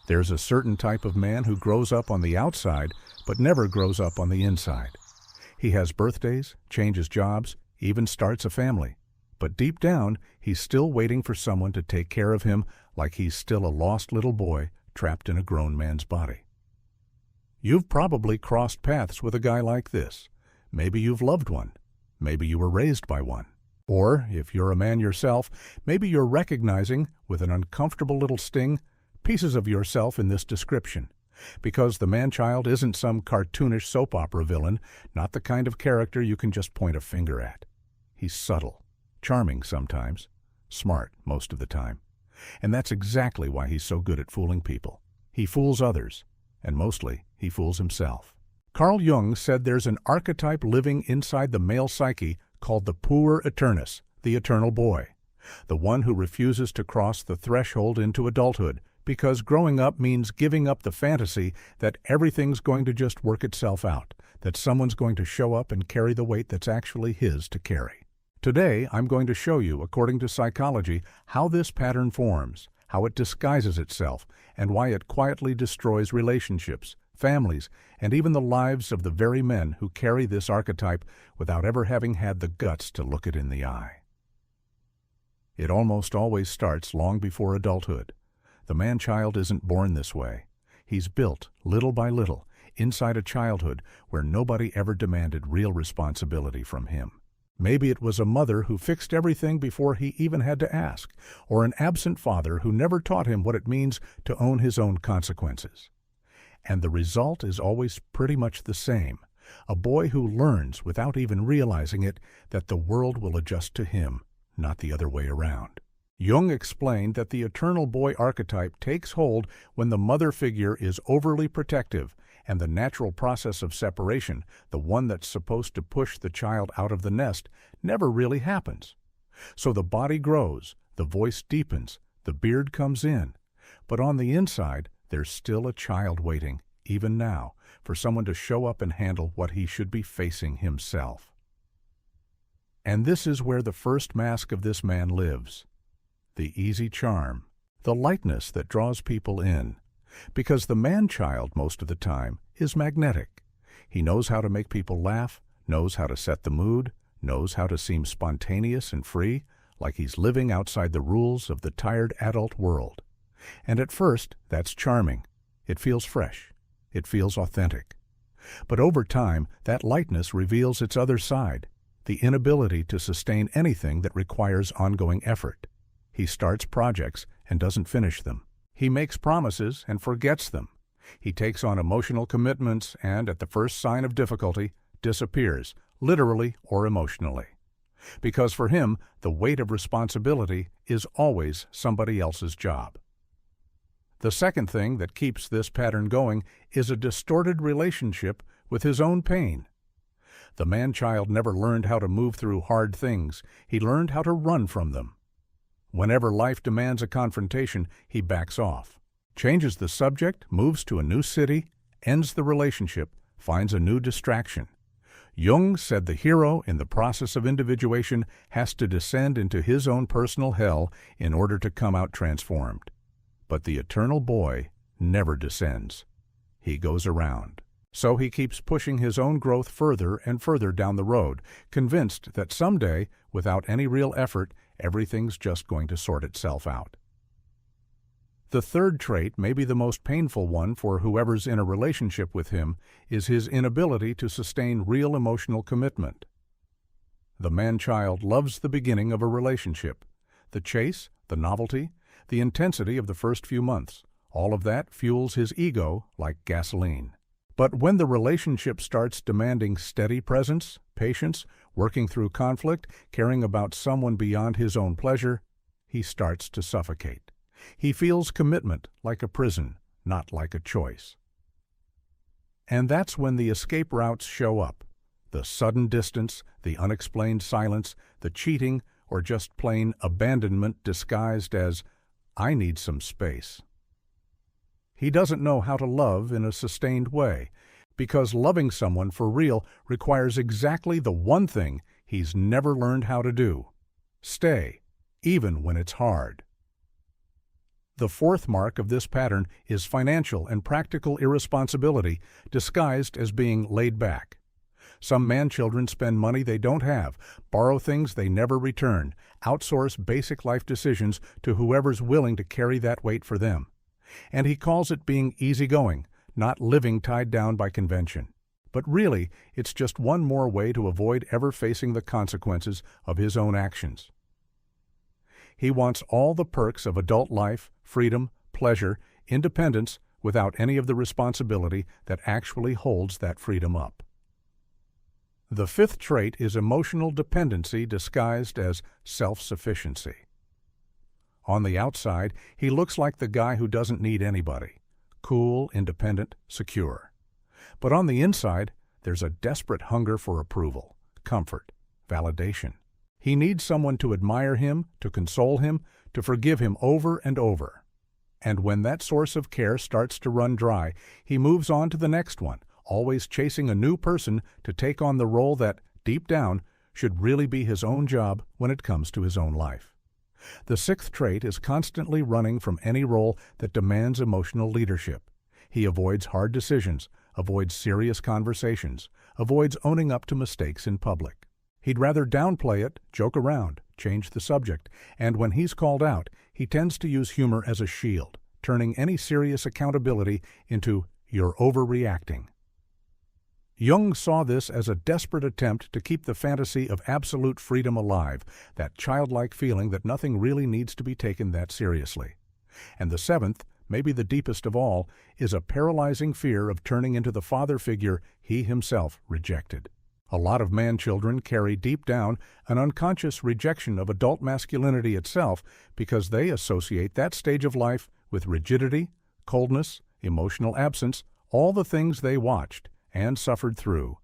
There's a certain type of man who grows up on the outside, but never grows up on the inside. He has birthdays, changes jobs, even starts a family. But deep down, he's still waiting for someone to take care of him like he's still a lost little boy trapped in a grown man's body. You've probably crossed paths with a guy like this. Maybe you've loved one. Maybe you were raised by one. Or, if you're a man yourself, maybe you're recognizing, with an uncomfortable little sting, pieces of yourself in this description. Because the man-child isn't some cartoonish soap opera villain, not the kind of character you can just point a finger at. He's subtle, charming sometimes, smart most of the time. And that's exactly why he's so good at fooling people. He fools others, and mostly he fools himself. Carl Jung said there's an archetype living inside the male psyche called the Puer Aeternus, the eternal boy, the one who refuses to cross the threshold into adulthood, because growing up means giving up the fantasy that everything's going to just work itself out, that someone's going to show up and carry the weight that's actually his to carry. Today, I'm going to show you, according to psychology, how this pattern forms, how it disguises itself, and why it quietly destroys relationships, families, and even the lives of the very men who carry this archetype without ever having had the guts to look it in the eye. It almost always starts long before adulthood. The man-child isn't born this way. He's built, little by little, inside a childhood where nobody ever demanded real responsibility from him. Maybe it was a mother who fixed everything before he even had to ask, or an absent father who never taught him what it means to own his own consequences. And the result is always pretty much the same: a boy who learns, without even realizing it, that the world will adjust to him, not the other way around. Jung explained that the eternal boy archetype takes hold when the mother figure is overly protective, and the natural process of separation, the one that's supposed to push the child out of the nest, never really happens. So the body grows, the voice deepens, the beard comes in. But on the inside, there's still a child waiting, even now, for someone to show up and handle what he should be facing himself. And this is where the first mask of this man lives. The easy charm, the lightness that draws people in. Because the man-child, most of the time, is magnetic. He knows how to make people laugh, knows how to set the mood, knows how to seem spontaneous and free, like he's living outside the rules of the tired adult world. And at first, that's charming. It feels fresh. It feels authentic. But over time, that lightness reveals its other side, the inability to sustain anything that requires ongoing effort. He starts projects and doesn't finish them. He makes promises and forgets them. He takes on emotional commitments and, at the first sign of difficulty, disappears, literally or emotionally. Because for him, the weight of responsibility is always somebody else's job. The second thing that keeps this pattern going is a distorted relationship with his own pain. The man-child never learned how to move through hard things. He learned how to run from them. Whenever life demands a confrontation, he backs off, changes the subject, moves to a new city, ends the relationship, finds a new distraction. Jung said the hero, in the process of individuation, has to descend into his own personal hell in order to come out transformed. But the eternal boy never descends. He goes around. So he keeps pushing his own growth further and further down the road, convinced that someday, without any real effort, everything's just going to sort itself out. The third trait, maybe the most painful one for whoever's in a relationship with him, is his inability to sustain real emotional commitment. The man-child loves the beginning of a relationship. The chase, the novelty, the intensity of the first few months, all of that fuels his ego like gasoline. But when the relationship starts demanding steady presence, patience, working through conflict, caring about someone beyond his own pleasure, he starts to suffocate. He feels commitment like a prison, not like a choice. And that's when the escape routes show up. The sudden distance, the unexplained silence, the cheating, or just plain abandonment disguised as, "I need some space." He doesn't know how to love in a sustained way, because loving someone for real requires exactly the one thing he's never learned how to do: stay, even when it's hard. The fourth mark of this pattern is financial and practical irresponsibility disguised as being laid back. Some man-children spend money they don't have, borrow things they never return, outsource basic life decisions to whoever's willing to carry that weight for them. And he calls it being easygoing, not living tied down by convention. But really, it's just one more way to avoid ever facing the consequences of his own actions. He wants all the perks of adult life, freedom, pleasure, independence, without any of the responsibility that actually holds that freedom up. The fifth trait is emotional dependency disguised as self-sufficiency. On the outside, he looks like the guy who doesn't need anybody, cool, independent, secure. But on the inside, there's a desperate hunger for approval, comfort, validation. He needs someone to admire him, to console him, to forgive him over and over. And when that source of care starts to run dry, he moves on to the next one, always chasing a new person to take on the role that, deep down, should really be his own job when it comes to his own life. The sixth trait is constantly running from any role that demands emotional leadership. He avoids hard decisions, avoids serious conversations, avoids owning up to mistakes in public. He'd rather downplay it, joke around, change the subject, and when he's called out, he tends to use humor as a shield, turning any serious accountability into "you're overreacting." Jung saw this as a desperate attempt to keep the fantasy of absolute freedom alive, that childlike feeling that nothing really needs to be taken that seriously. And the seventh, maybe the deepest of all, is a paralyzing fear of turning into the father figure he himself rejected. A lot of man-children carry deep down an unconscious rejection of adult masculinity itself because they associate that stage of life with rigidity, coldness, emotional absence, all the things they watched and suffered through,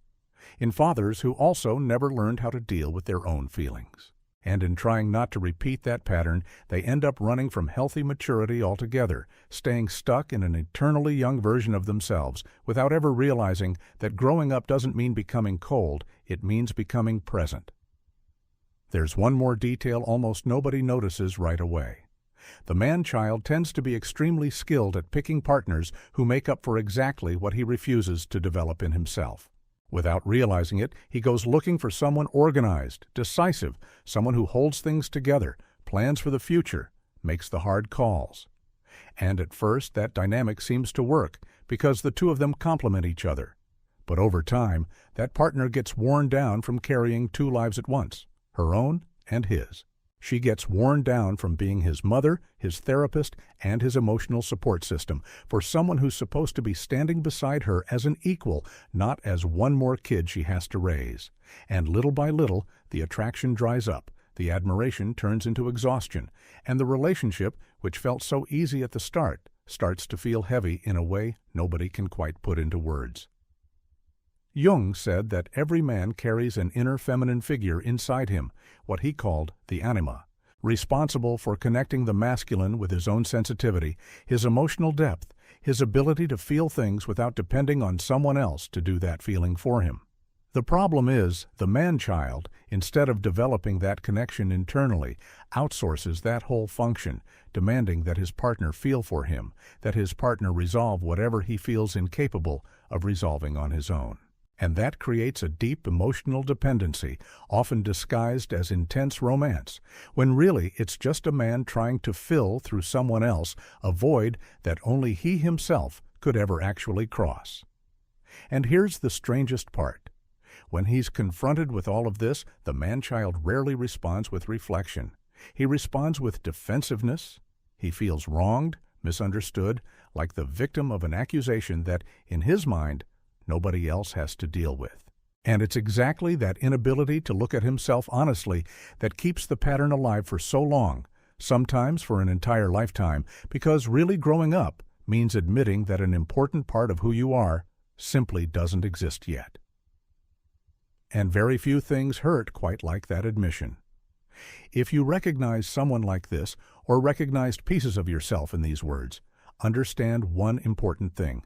in fathers who also never learned how to deal with their own feelings. And in trying not to repeat that pattern, they end up running from healthy maturity altogether, staying stuck in an eternally young version of themselves, without ever realizing that growing up doesn't mean becoming cold, it means becoming present. There's one more detail almost nobody notices right away. The man-child tends to be extremely skilled at picking partners who make up for exactly what he refuses to develop in himself. Without realizing it, he goes looking for someone organized, decisive, someone who holds things together, plans for the future, makes the hard calls. And at first, that dynamic seems to work because the two of them complement each other. But over time, that partner gets worn down from carrying two lives at once, her own and his. She gets worn down from being his mother, his therapist, and his emotional support system for someone who's supposed to be standing beside her as an equal, not as one more kid she has to raise. And little by little, the attraction dries up, the admiration turns into exhaustion, and the relationship, which felt so easy at the start, starts to feel heavy in a way nobody can quite put into words. Jung said that every man carries an inner feminine figure inside him, what he called the anima, responsible for connecting the masculine with his own sensitivity, his emotional depth, his ability to feel things without depending on someone else to do that feeling for him. The problem is, the man-child, instead of developing that connection internally, outsources that whole function, demanding that his partner feel for him, that his partner resolve whatever he feels incapable of resolving on his own. And that creates a deep emotional dependency, often disguised as intense romance, when really it's just a man trying to fill through someone else a void that only he himself could ever actually cross. And here's the strangest part. When he's confronted with all of this, the man-child rarely responds with reflection. He responds with defensiveness. He feels wronged, misunderstood, like the victim of an accusation that, in his mind, nobody else has to deal with. And it's exactly that inability to look at himself honestly that keeps the pattern alive for so long, sometimes for an entire lifetime, because really growing up means admitting that an important part of who you are simply doesn't exist yet. And very few things hurt quite like that admission. If you recognize someone like this, or recognized pieces of yourself in these words, understand one important thing.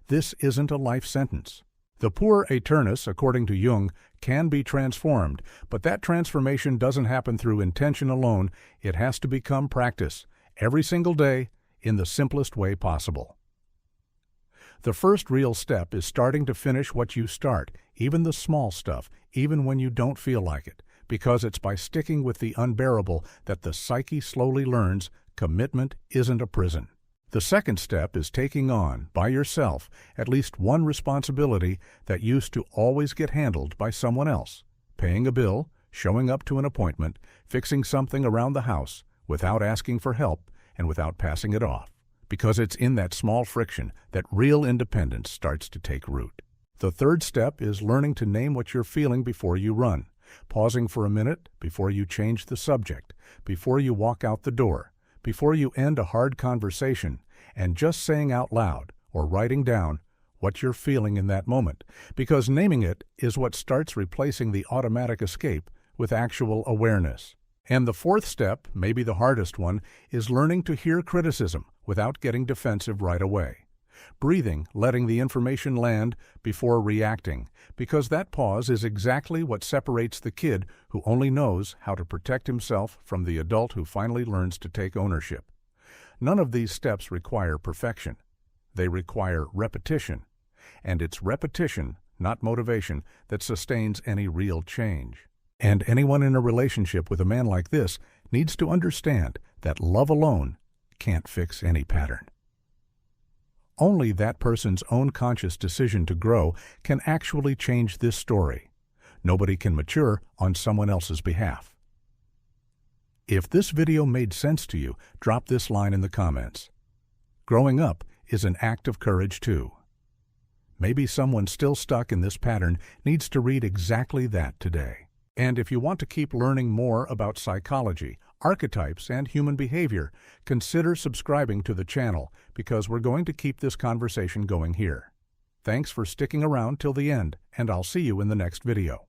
This isn't a life sentence. The Puer Aeternus, according to Jung, can be transformed, but that transformation doesn't happen through intention alone. It has to become practice, every single day, in the simplest way possible. The first real step is starting to finish what you start, even the small stuff, even when you don't feel like it, because it's by sticking with the unbearable that the psyche slowly learns commitment isn't a prison. The second step is taking on, by yourself, at least one responsibility that used to always get handled by someone else: paying a bill, showing up to an appointment, fixing something around the house, without asking for help and without passing it off. Because it's in that small friction that real independence starts to take root. The third step is learning to name what you're feeling before you run, pausing for a minute before you change the subject, before you walk out the door, before you end a hard conversation, and just saying out loud or writing down what you're feeling in that moment, because naming it is what starts replacing the automatic escape with actual awareness. And the fourth step, maybe the hardest one, is learning to hear criticism without getting defensive right away. Breathing, letting the information land before reacting, because that pause is exactly what separates the kid who only knows how to protect himself from the adult who finally learns to take ownership. None of these steps require perfection. They require repetition. And it's repetition, not motivation, that sustains any real change. And anyone in a relationship with a man like this needs to understand that love alone can't fix any pattern. Only that person's own conscious decision to grow can actually change this story. Nobody can mature on someone else's behalf. If this video made sense to you, drop this line in the comments. Growing up is an act of courage too. Maybe someone still stuck in this pattern needs to read exactly that today. And if you want to keep learning more about psychology, archetypes, and human behavior, consider subscribing to the channel, because we're going to keep this conversation going here. Thanks for sticking around till the end, and I'll see you in the next video.